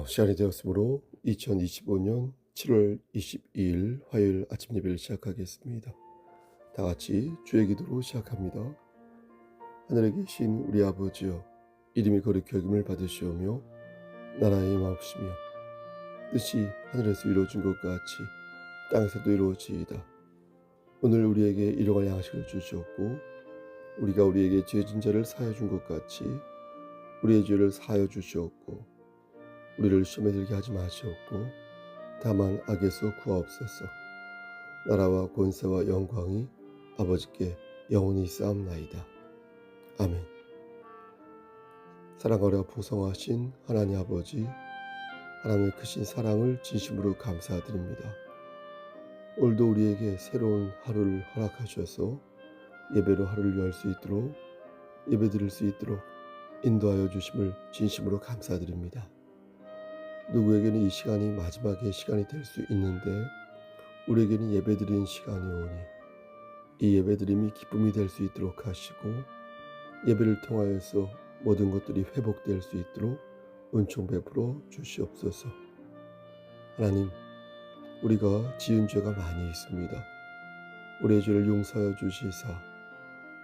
시간이 되었으므로 2025년 7월 22일 화요일 아침 예배를 시작하겠습니다. 다 같이 주의 기도로 시작합니다. 하늘에 계신 우리 아버지여, 이름이 거룩히 여김을 받으시오며 나라의 임하옵시며 뜻이 하늘에서 이루어진 것 같이 땅에서도 이루어지이다. 오늘 우리에게 일용할 양식을 주시옵고 우리가 우리에게 죄진 자를 사하여 준 것 같이 우리의 죄를 사하여 주시옵고 우리를 시험에 들게 하지 마시옵고 다만 악에서 구하옵소서. 나라와 권세와 영광이 아버지께 영원히 있사옵나이다. 아멘. 사랑하려 풍성하신 하나님 아버지, 하나님의 크신 사랑을 진심으로 감사드립니다. 오늘도 우리에게 새로운 하루를 허락하셔서 예배로 하루를 열 수 있도록, 예배 드릴 수 있도록 인도하여 주심을 진심으로 감사드립니다. 누구에게는 이 시간이 마지막의 시간이 될 수 있는데 우리에게는 예배드리는 시간이 오니 이 예배드림이 기쁨이 될 수 있도록 하시고 예배를 통하여서 모든 것들이 회복될 수 있도록 은총 베풀어 주시옵소서. 하나님, 우리가 지은 죄가 많이 있습니다. 우리의 죄를 용서하여 주시사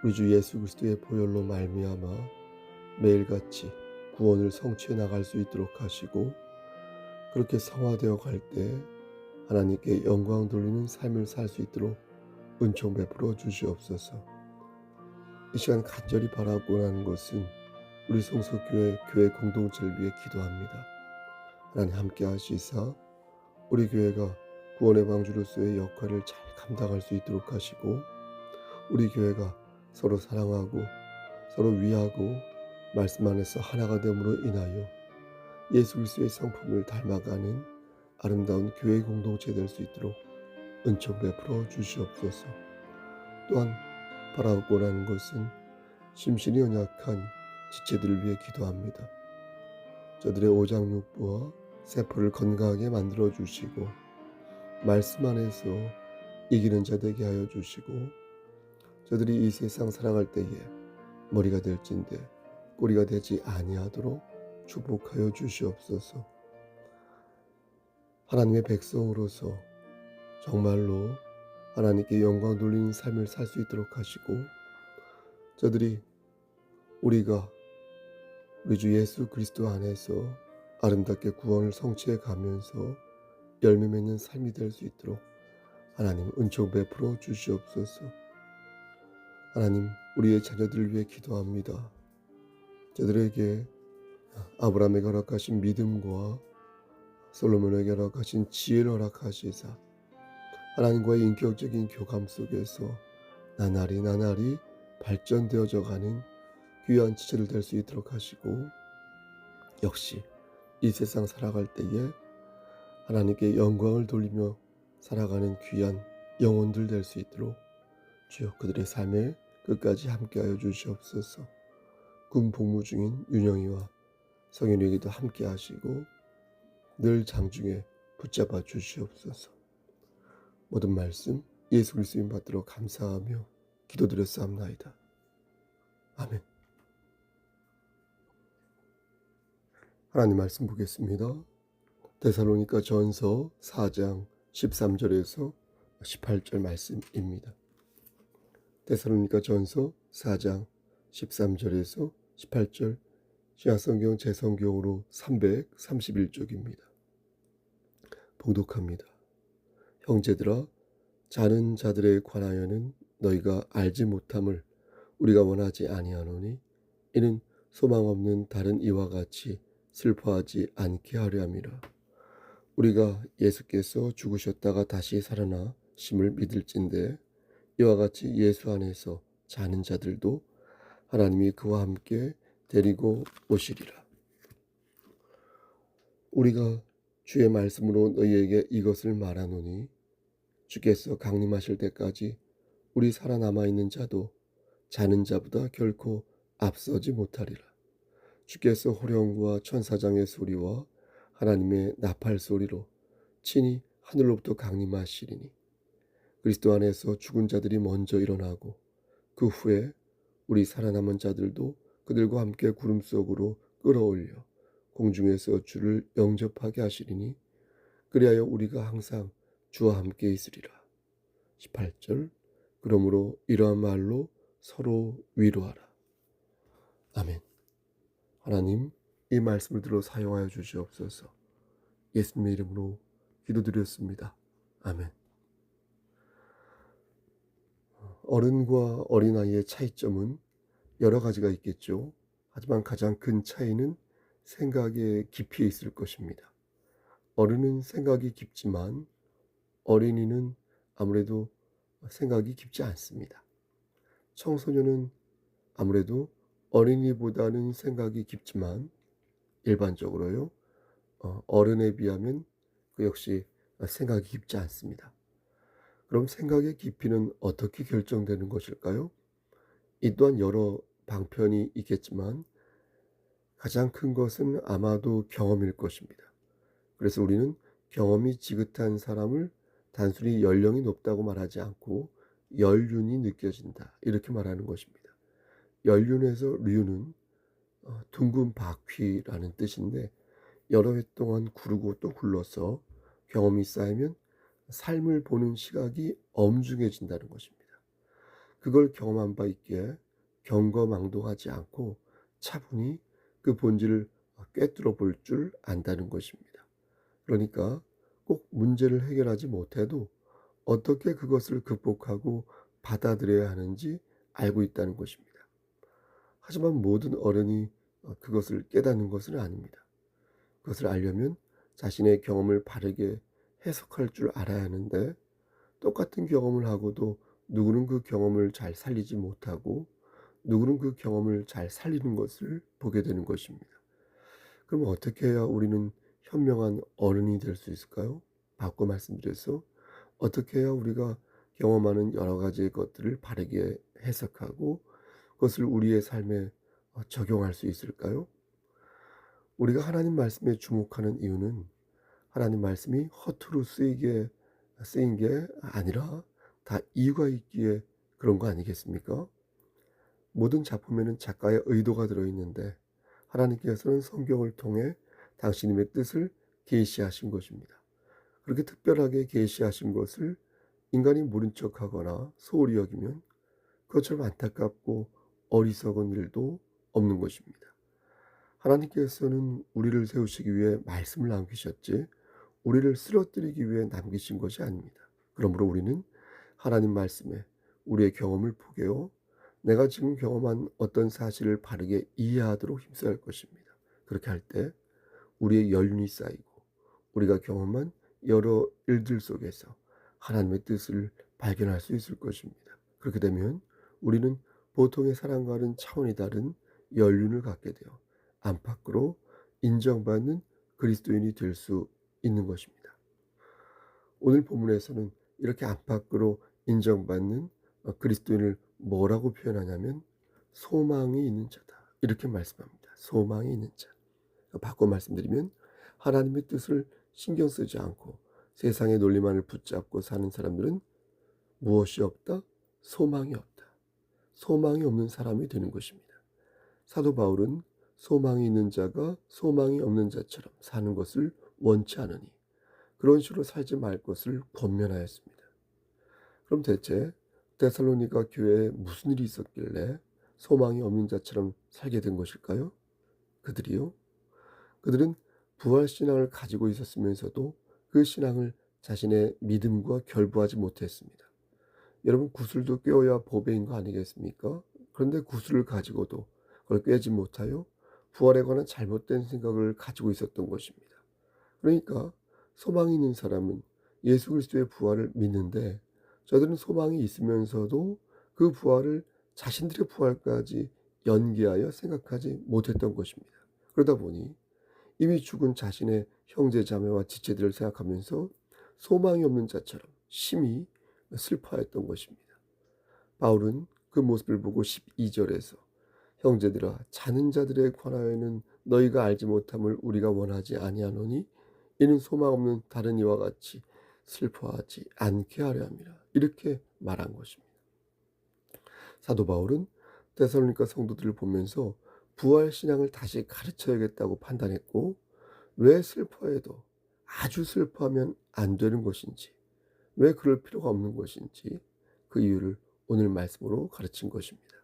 우리 주 예수 그리스도의 보혈로 말미암아 매일같이 구원을 성취해 나갈 수 있도록 하시고 그렇게 성화되어 갈 때 하나님께 영광 돌리는 삶을 살 수 있도록 은총 베풀어 주시옵소서. 이 시간 간절히 바라고 하는 것은 우리 성서교회 교회 공동체를 위해 기도합니다. 하나님 함께 하시사 우리 교회가 구원의 방주로서의 역할을 잘 감당할 수 있도록 하시고 우리 교회가 서로 사랑하고 서로 위하고 말씀 안에서 하나가 됨으로 인하여 예수 그리스도의 성품을 닮아가는 아름다운 교회 공동체 될 수 있도록 은총 베풀어 주시옵소서. 또한 바라고 원하는 것은 심신이 연약한 지체들을 위해 기도합니다. 저들의 오장육부와 세포를 건강하게 만들어 주시고 말씀 안에서 이기는 자 되게 하여 주시고 저들이 이 세상 살아갈 때에 머리가 될진대 꼬리가 되지 아니하도록 축복하여 주시옵소서. 하나님의 백성으로서 정말로 하나님께 영광 돌리는 삶을 살 수 있도록 하시고 저들이 우리가 우리 주 예수 그리스도 안에서 아름답게 구원을 성취해 가면서 열매 맺는 삶이 될 수 있도록 하나님 은총 베풀어 주시옵소서. 하나님, 우리의 자녀들을 위해 기도합니다. 저들에게 아브라함에게 허락하신 믿음과 솔로몬에게 허락하신 지혜를 허락하시사 하나님과의 인격적인 교감 속에서 나날이 발전되어져 가는 귀한 지체들 될 수 있도록 하시고 역시 이 세상 살아갈 때에 하나님께 영광을 돌리며 살아가는 귀한 영혼들 될 수 있도록 주여 그들의 삶에 끝까지 함께하여 주시옵소서. 군 복무 중인 윤영이와 성현이에게도 함께 하시고 늘 장중에 붙잡아 주시옵소서. 모든 말씀 예수 그리스도인 받들어 감사하며 기도드렸사옵나이다. 아멘. 하나님 말씀 보겠습니다. 데살로니가 전서 4장 13절에서 18절 말씀입니다. 데살로니가 전서 4장 13절에서 18절 신약성경 재성경으로 331쪽입니다. 봉독합니다. 형제들아, 자는 자들에 관하여는 너희가 알지 못함을 우리가 원하지 아니하노니 이는 소망 없는 다른 이와 같이 슬퍼하지 않게 하려 함이라. 우리가 예수께서 죽으셨다가 다시 살아나 심을 믿을진대 이와 같이 예수 안에서 자는 자들도 하나님이 그와 함께 데리고 오시리라. 우리가 주의 말씀으로 너희에게 이것을 말하노니 주께서 강림하실 때까지 우리 살아남아 있는 자도 자는 자보다 결코 앞서지 못하리라. 주께서 호령과 천사장의 소리와 하나님의 나팔 소리로 친히 하늘로부터 강림하시리니 그리스도 안에서 죽은 자들이 먼저 일어나고 그 후에 우리 살아남은 자들도 그들과 함께 구름 속으로 끌어올려 공중에서 주를 영접하게 하시리니 그리하여 우리가 항상 주와 함께 있으리라. 18절. 그러므로 이러한 말로 서로 위로하라. 아멘. 하나님, 이 말씀을 들어 사용하여 주시옵소서. 예수님의 이름으로 기도드렸습니다. 아멘. 어른과 어린아이의 차이점은 여러 가지가 있겠죠. 하지만 가장 큰 차이는 생각의 깊이에 있을 것입니다. 어른은 생각이 깊지만 어린이는 아무래도 생각이 깊지 않습니다. 청소년은 아무래도 어린이보다는 생각이 깊지만 일반적으로요, 어른에 비하면 그 역시 생각이 깊지 않습니다. 그럼 생각의 깊이는 어떻게 결정되는 것일까요? 이 또한 여러 방편이 있겠지만 가장 큰 것은 아마도 경험일 것입니다. 그래서 우리는 경험이 지긋한 사람을 단순히 연령이 높다고 말하지 않고 연륜이 느껴진다, 이렇게 말하는 것입니다. 연륜에서 륜은 둥근 바퀴라는 뜻인데 여러 해 동안 구르고 또 굴러서 경험이 쌓이면 삶을 보는 시각이 엄중해진다는 것입니다. 그걸 경험한 바 있기에 경거망동하지 않고 차분히 그 본질을 꿰뚫어 볼 줄 안다는 것입니다. 그러니까 꼭 문제를 해결하지 못해도 어떻게 그것을 극복하고 받아들여야 하는지 알고 있다는 것입니다. 하지만 모든 어른이 그것을 깨닫는 것은 아닙니다. 그것을 알려면 자신의 경험을 바르게 해석할 줄 알아야 하는데 똑같은 경험을 하고도 누구는 그 경험을 잘 살리지 못하고 누구는 그 경험을 잘 살리는 것을 보게 되는 것입니다. 그럼 어떻게 해야 우리는 현명한 어른이 될 수 있을까요? 바꿔 말씀드려서 어떻게 해야 우리가 경험하는 여러 가지의 것들을 바르게 해석하고 그것을 우리의 삶에 적용할 수 있을까요? 우리가 하나님 말씀에 주목하는 이유는 하나님 말씀이 허투루 쓰인 게 아니라 다 이유가 있기에 그런 거 아니겠습니까? 모든 작품에는 작가의 의도가 들어있는데 하나님께서는 성경을 통해 당신님의 뜻을 계시하신 것입니다. 그렇게 특별하게 계시하신 것을 인간이 모른 척하거나 소홀히 여기면 그것처럼 안타깝고 어리석은 일도 없는 것입니다. 하나님께서는 우리를 세우시기 위해 말씀을 남기셨지 우리를 쓰러뜨리기 위해 남기신 것이 아닙니다. 그러므로 우리는 하나님 말씀에 우리의 경험을 포개어 내가 지금 경험한 어떤 사실을 바르게 이해하도록 힘써야 할 것입니다. 그렇게 할 때 우리의 연륜이 쌓이고 우리가 경험한 여러 일들 속에서 하나님의 뜻을 발견할 수 있을 것입니다. 그렇게 되면 우리는 보통의 사람과는 차원이 다른 연륜을 갖게 되어 안팎으로 인정받는 그리스도인이 될 수 있는 것입니다. 오늘 본문에서는 이렇게 안팎으로 인정받는 그리스도인을 뭐라고 표현하냐면 소망이 있는 자다, 이렇게 말씀합니다. 소망이 있는 자. 바꿔 말씀드리면 하나님의 뜻을 신경 쓰지 않고 세상의 논리만을 붙잡고 사는 사람들은 무엇이 없다? 소망이 없다. 소망이 없는 사람이 되는 것입니다. 사도 바울은 소망이 있는 자가 소망이 없는 자처럼 사는 것을 원치 않으니 그런 식으로 살지 말 것을 권면하였습니다. 그럼 대체 데살로니가 교회에 무슨 일이 있었길래 소망이 없는 자처럼 살게 된 것일까요? 그들은 부활 신앙을 가지고 있었으면서도 그 신앙을 자신의 믿음과 결부하지 못했습니다. 여러분, 구슬도 꿰어야 보배인 거 아니겠습니까? 그런데 구슬을 가지고도 그걸 꿰지 못하여 부활에 관한 잘못된 생각을 가지고 있었던 것입니다. 그러니까 소망이 있는 사람은 예수 그리스도의 부활을 믿는데 저들은 소망이 있으면서도 그 부활을 자신들의 부활까지 연계하여 생각하지 못했던 것입니다. 그러다 보니 이미 죽은 자신의 형제 자매와 지체들을 생각하면서 소망이 없는 자처럼 심히 슬퍼했던 것입니다. 바울은 그 모습을 보고 12절에서 형제들아, 자는 자들에 관하여는 너희가 알지 못함을 우리가 원하지 아니하노니 이는 소망 없는 다른 이와 같이 슬퍼하지 않게 하려 함이라, 이렇게 말한 것입니다. 사도 바울은 데살로니가 성도들을 보면서 부활 신앙을 다시 가르쳐야겠다고 판단했고, 왜 슬퍼해도 아주 슬퍼하면 안 되는 것인지, 왜 그럴 필요가 없는 것인지 그 이유를 오늘 말씀으로 가르친 것입니다.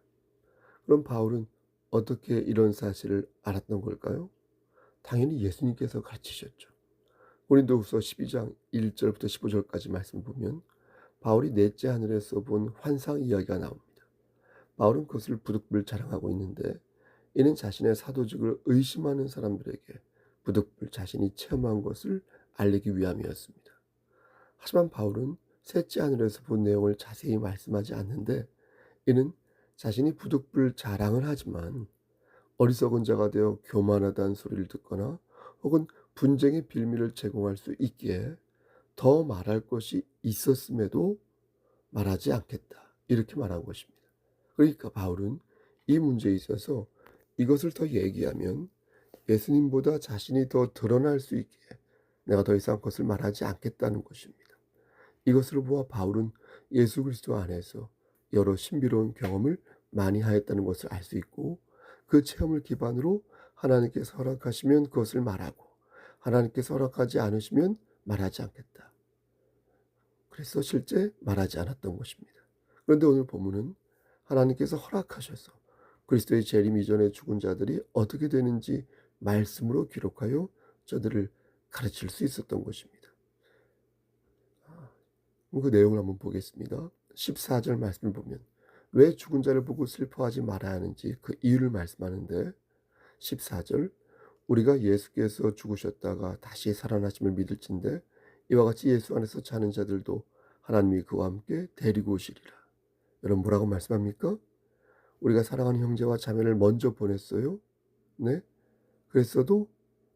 그럼 바울은 어떻게 이런 사실을 알았던 걸까요? 당연히 예수님께서 가르치셨죠. 고린도후서 12장 1절부터 15절까지 말씀을 보면 바울이 넷째 하늘에서 본 환상 이야기가 나옵니다. 바울은 그것을 부득불 자랑하고 있는데, 이는 자신의 사도직을 의심하는 사람들에게 부득불 자신이 체험한 것을 알리기 위함이었습니다. 하지만 바울은 셋째 하늘에서 본 내용을 자세히 말씀하지 않는데, 이는 자신이 부득불 자랑을 하지만 어리석은 자가 되어 교만하다는 소리를 듣거나 혹은 분쟁의 빌미를 제공할 수 있기에 더 말할 것이 있었음에도 말하지 않겠다, 이렇게 말한 것입니다. 그러니까 바울은 이 문제에 있어서 이것을 더 얘기하면 예수님보다 자신이 더 드러날 수 있기에 내가 더 이상 그것을 말하지 않겠다는 것입니다. 이것으로 보아 바울은 예수 그리스도 안에서 여러 신비로운 경험을 많이 하였다는 것을 알 수 있고, 그 체험을 기반으로 하나님께서 허락하시면 그것을 말하고, 하나님께서 허락하지 않으시면 말하지 않겠다, 그래서 실제 말하지 않았던 것입니다. 그런데 오늘 본문은 하나님께서 허락하셔서 그리스도의 재림 이전에 죽은 자들이 어떻게 되는지 말씀으로 기록하여 저들을 가르칠 수 있었던 것입니다. 그 내용을 한번 보겠습니다. 14절 말씀을 보면 왜 죽은 자를 보고 슬퍼하지 말아야 하는지 그 이유를 말씀하는데, 14절, 우리가 예수께서 죽으셨다가 다시 살아나심을 믿을진대 이와 같이 예수 안에서 자는 자들도 하나님이 그와 함께 데리고 오시리라. 여러분, 뭐라고 말씀합니까? 우리가 사랑하는 형제와 자매를 먼저 보냈어요. 네? 그랬어도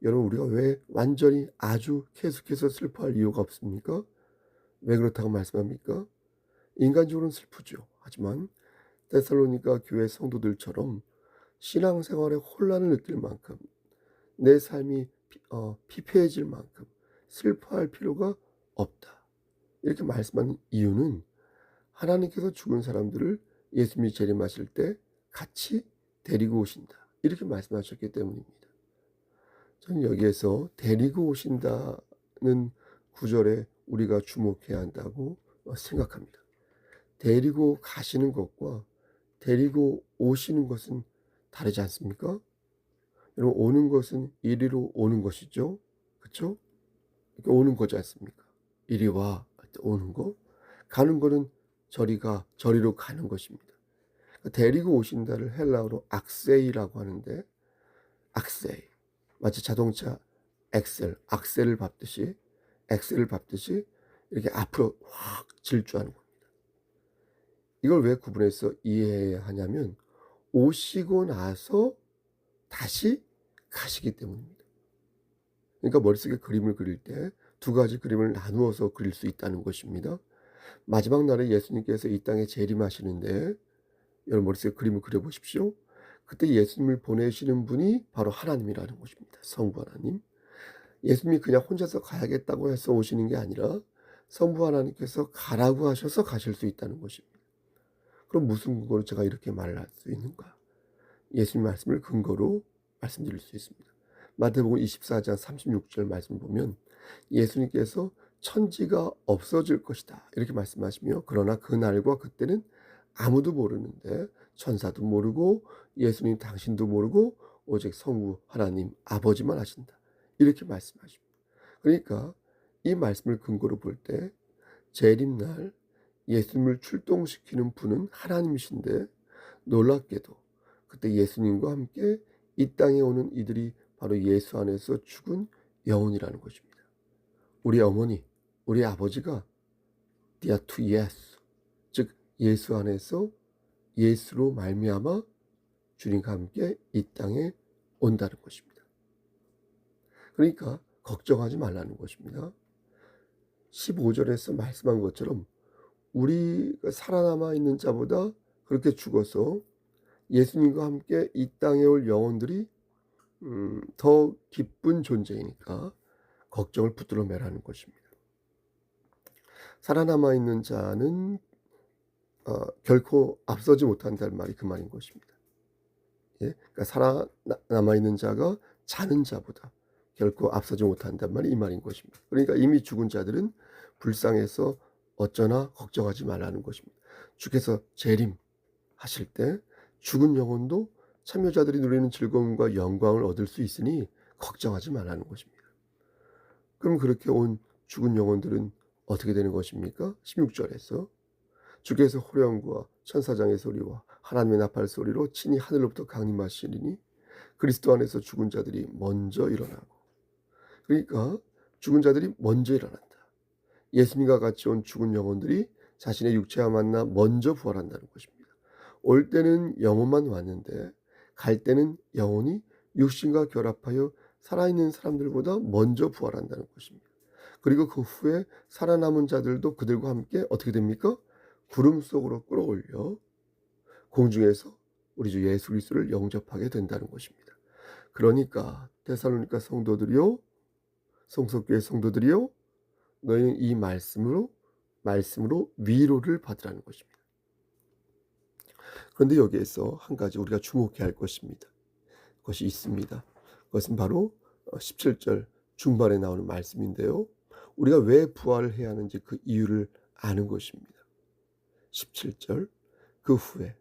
여러분, 우리가 왜 완전히 아주 계속해서 슬퍼할 이유가 없습니까? 왜 그렇다고 말씀합니까? 인간적으로는 슬프죠. 하지만 데살로니가 교회 성도들처럼 신앙생활에 혼란을 느낄 만큼, 내 삶이 피폐해질 만큼 슬퍼할 필요가 없다, 이렇게 말씀하는 이유는 하나님께서 죽은 사람들을 예수님이 재림하실 때 같이 데리고 오신다, 이렇게 말씀하셨기 때문입니다. 저는 여기에서 데리고 오신다는 구절에 우리가 주목해야 한다고 생각합니다. 데리고 가시는 것과 데리고 오시는 것은 다르지 않습니까? 여러분, 오는 것은 이리로 오는 것이죠. 그렇죠? 이렇게 오는 거지 않습니까? 이리 와, 할 때 오는 거. 가는 거는 저리 가, 저리로 가는 것입니다. 데리고 오신다를 헬라어로 악세이라고 하는데, 악세이, 마치 자동차 악셀을 밟듯이 이렇게 앞으로 확 질주하는 겁니다. 이걸 왜 구분해서 이해해야 하냐면 오시고 나서 다시 가시기 때문입니다. 그러니까 머릿속에 그림을 그릴 때 두 가지 그림을 나누어서 그릴 수 있다는 것입니다. 마지막 날에 예수님께서 이 땅에 재림하시는데, 여러분 머릿속에 그림을 그려보십시오. 그때 예수님을 보내시는 분이 바로 하나님이라는 것입니다. 성부 하나님. 예수님이 그냥 혼자서 가야겠다고 해서 오시는 게 아니라 성부 하나님께서 가라고 하셔서 가실 수 있다는 것입니다. 그럼 무슨 근거로 제가 이렇게 말을 할 수 있는가? 예수님 말씀을 근거로 말씀드릴 수 있습니다. 마태복음 24장 36절 말씀 보면 예수님께서 천지가 없어질 것이다, 이렇게 말씀하시며, 그러나 그날과 그때는 아무도 모르는데, 천사도 모르고 예수님 당신도 모르고 오직 성부 하나님 아버지만 아신다, 이렇게 말씀하십니다. 그러니까 이 말씀을 근거로 볼 때 재림날 예수님을 출동시키는 분은 하나님이신데, 놀랍게도 그때 예수님과 함께 이 땅에 오는 이들이 바로 예수 안에서 죽은 영혼이라는 것입니다. 우리 어머니, 우리 아버지가 They are to yes, 즉 예수 안에서 예수로 말미암아 주님과 함께 이 땅에 온다는 것입니다. 그러니까 걱정하지 말라는 것입니다. 15절에서 말씀한 것처럼 우리가 살아남아 있는 자보다 그렇게 죽어서 예수님과 함께 이 땅에 올 영혼들이 더 기쁜 존재이니까 걱정을 붙들어 매라는 것입니다. 살아남아 있는 자는 결코 앞서지 못한다는 말이 그 말인 것입니다. 예, 그러니까 살아남아 있는 자가 자는 자보다 결코 앞서지 못한단 말이 이 말인 것입니다. 그러니까 이미 죽은 자들은 불쌍해서 어쩌나 걱정하지 말라는 것입니다. 주께서 재림하실 때 죽은 영혼도 참여자들이 누리는 즐거움과 영광을 얻을 수 있으니 걱정하지 말라는 것입니다. 그럼 그렇게 온 죽은 영혼들은 어떻게 되는 것입니까? 16절에서 주께서 호령과 천사장의 소리와 하나님의 나팔 소리로 친히 하늘로부터 강림하시리니 그리스도 안에서 죽은 자들이 먼저 일어나고, 그러니까 죽은 자들이 먼저 일어난다. 예수님과 같이 온 죽은 영혼들이 자신의 육체와 만나 먼저 부활한다는 것입니다. 올 때는 영혼만 왔는데 갈 때는 영혼이 육신과 결합하여 살아있는 사람들보다 먼저 부활한다는 것입니다. 그리고 그 후에 살아남은 자들도 그들과 함께 어떻게 됩니까? 구름 속으로 끌어올려 공중에서 우리 주 예수 그리스도를 영접하게 된다는 것입니다. 그러니까 데살로니가 성도들이요, 성석교회 성도들이요, 너희는 이 말씀으로 위로를 받으라는 것입니다. 그런데 여기에서 한 가지 우리가 주목해야 할 것이 있습니다. 그것은 바로 17절 중반에 나오는 말씀인데요. 우리가 왜 부활을 해야 하는지 그 이유를 아는 것입니다. 17절 그 후에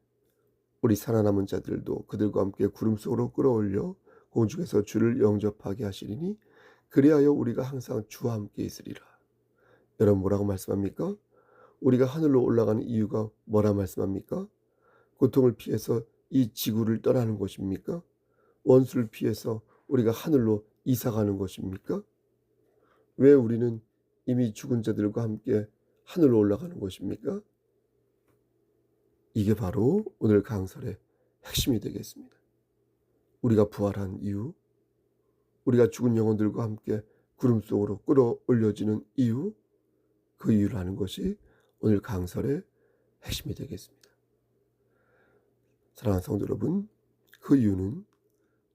우리 살아남은 자들도 그들과 함께 구름 속으로 끌어올려 공중에서 주를 영접하게 하시리니 그리하여 우리가 항상 주와 함께 있으리라. 여러분 뭐라고 말씀합니까? 우리가 하늘로 올라가는 이유가 뭐라 말씀합니까? 고통을 피해서 이 지구를 떠나는 것입니까? 원수를 피해서 우리가 하늘로 이사가는 것입니까? 왜 우리는 이미 죽은 자들과 함께 하늘로 올라가는 것입니까? 이게 바로 오늘 강설의 핵심이 되겠습니다. 우리가 부활한 이유, 우리가 죽은 영혼들과 함께 구름 속으로 끌어올려지는 이유, 그 이유를 아는 것이 오늘 강설의 핵심이 되겠습니다. 사랑하는 성도 여러분, 그 이유는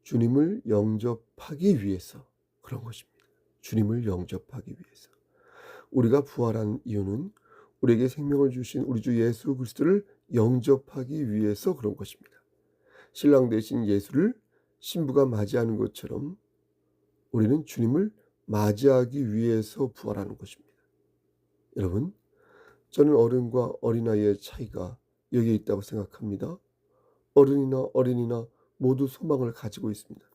주님을 영접하기 위해서 그런 것입니다. 주님을 영접하기 위해서. 우리가 부활한 이유는 우리에게 생명을 주신 우리 주 예수 그리스도를 영접하기 위해서 그런 것입니다. 신랑 대신 예수를 신부가 맞이하는 것처럼 우리는 주님을 맞이하기 위해서 부활하는 것입니다. 여러분, 저는 어른과 어린아이의 차이가 여기에 있다고 생각합니다. 어른이나 어린이나 모두 소망을 가지고 있습니다.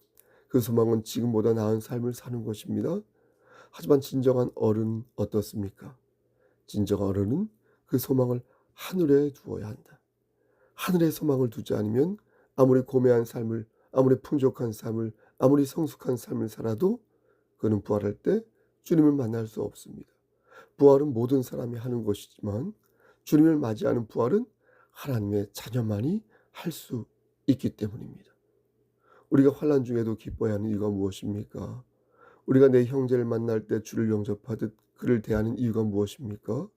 그 소망은 지금보다 나은 삶을 사는 것입니다. 하지만 진정한 어른은 어떻습니까? 진정한 어른은 그 소망을 하늘에 두어야 한다. 하늘에 소망을 두지 않으면 아무리 고매한 삶을, 아무리 풍족한 삶을, 아무리 성숙한 삶을 살아도 그는 부활할 때 주님을 만날 수 없습니다. 부활은 모든 사람이 하는 것이지만 주님을 맞이하는 부활은 하나님의 자녀만이 할 수 있기 때문입니다. 우리가 환난 중에도 기뻐야 하는 이유가 무엇입니까? 우리가 내 형제를 만날 때 주를 영접하듯 그를 대하는 이유가 무엇입니까?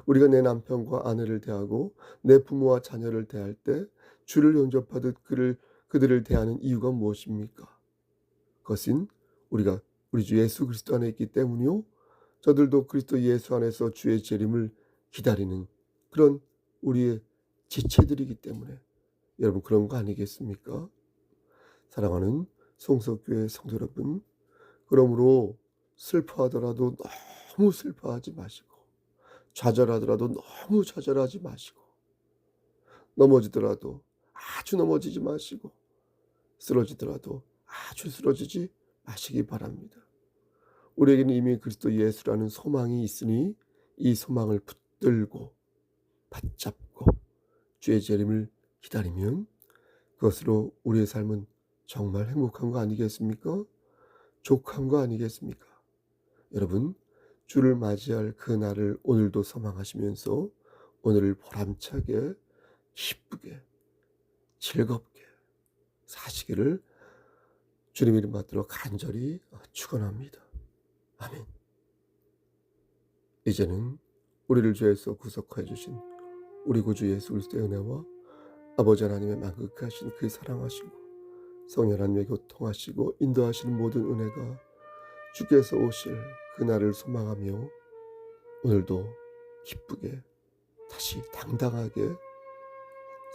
우리가 내 남편과 아내를 대하고 내 부모와 자녀를 대할 때 주를 영접하듯 그들을 대하는 이유가 무엇입니까? 그것은 우리가 우리 주 예수 그리스도 안에 있기 때문이요, 저들도 그리스도 예수 안에서 주의 재림을 기다리는 그런 우리의 지체들이기 때문에 여러분 그런 거 아니겠습니까? 사랑하는 송석교회 성도 여러분, 그러므로 슬퍼하더라도 너무 슬퍼하지 마시고, 좌절하더라도 너무 좌절하지 마시고, 넘어지더라도 아주 넘어지지 마시고, 쓰러지더라도 아주 쓰러지지 마시기 바랍니다. 우리에게는 이미 그리스도 예수라는 소망이 있으니 이 소망을 붙들고 받잡고 주의 재림을 기다리면 그것으로 우리의 삶은 정말 행복한 거 아니겠습니까? 족한 거 아니겠습니까? 여러분, 주를 맞이할 그 날을 오늘도 소망하시면서 오늘을 보람차게 기쁘게 즐겁게 사시기를 주님 이름 받들어 간절히 축원합니다. 아멘. 이제는 우리를 죄에서 구속하여 주신 우리 구주 예수 그리스도의 은혜와 아버지 하나님의 만극하신 그 사랑하시고 성령 하나님의 교통하시고 인도하시는 모든 은혜가 주께서 오실 그날을 소망하며 오늘도 기쁘게 다시 당당하게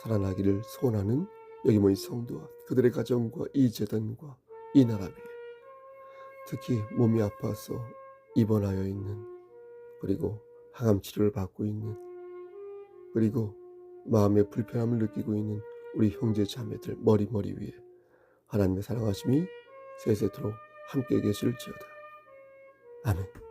살아나기를 소원하는 여기 모인 성도와 그들의 가정과 이 재단과 이 나라 위에 특히 몸이 아파서 입원하여 있는, 그리고 항암 치료를 받고 있는, 그리고 마음의 불편함을 느끼고 있는 우리 형제 자매들 머리 위에 하나님의 사랑하심이 세세토록 함께 계실지어다. 아멘.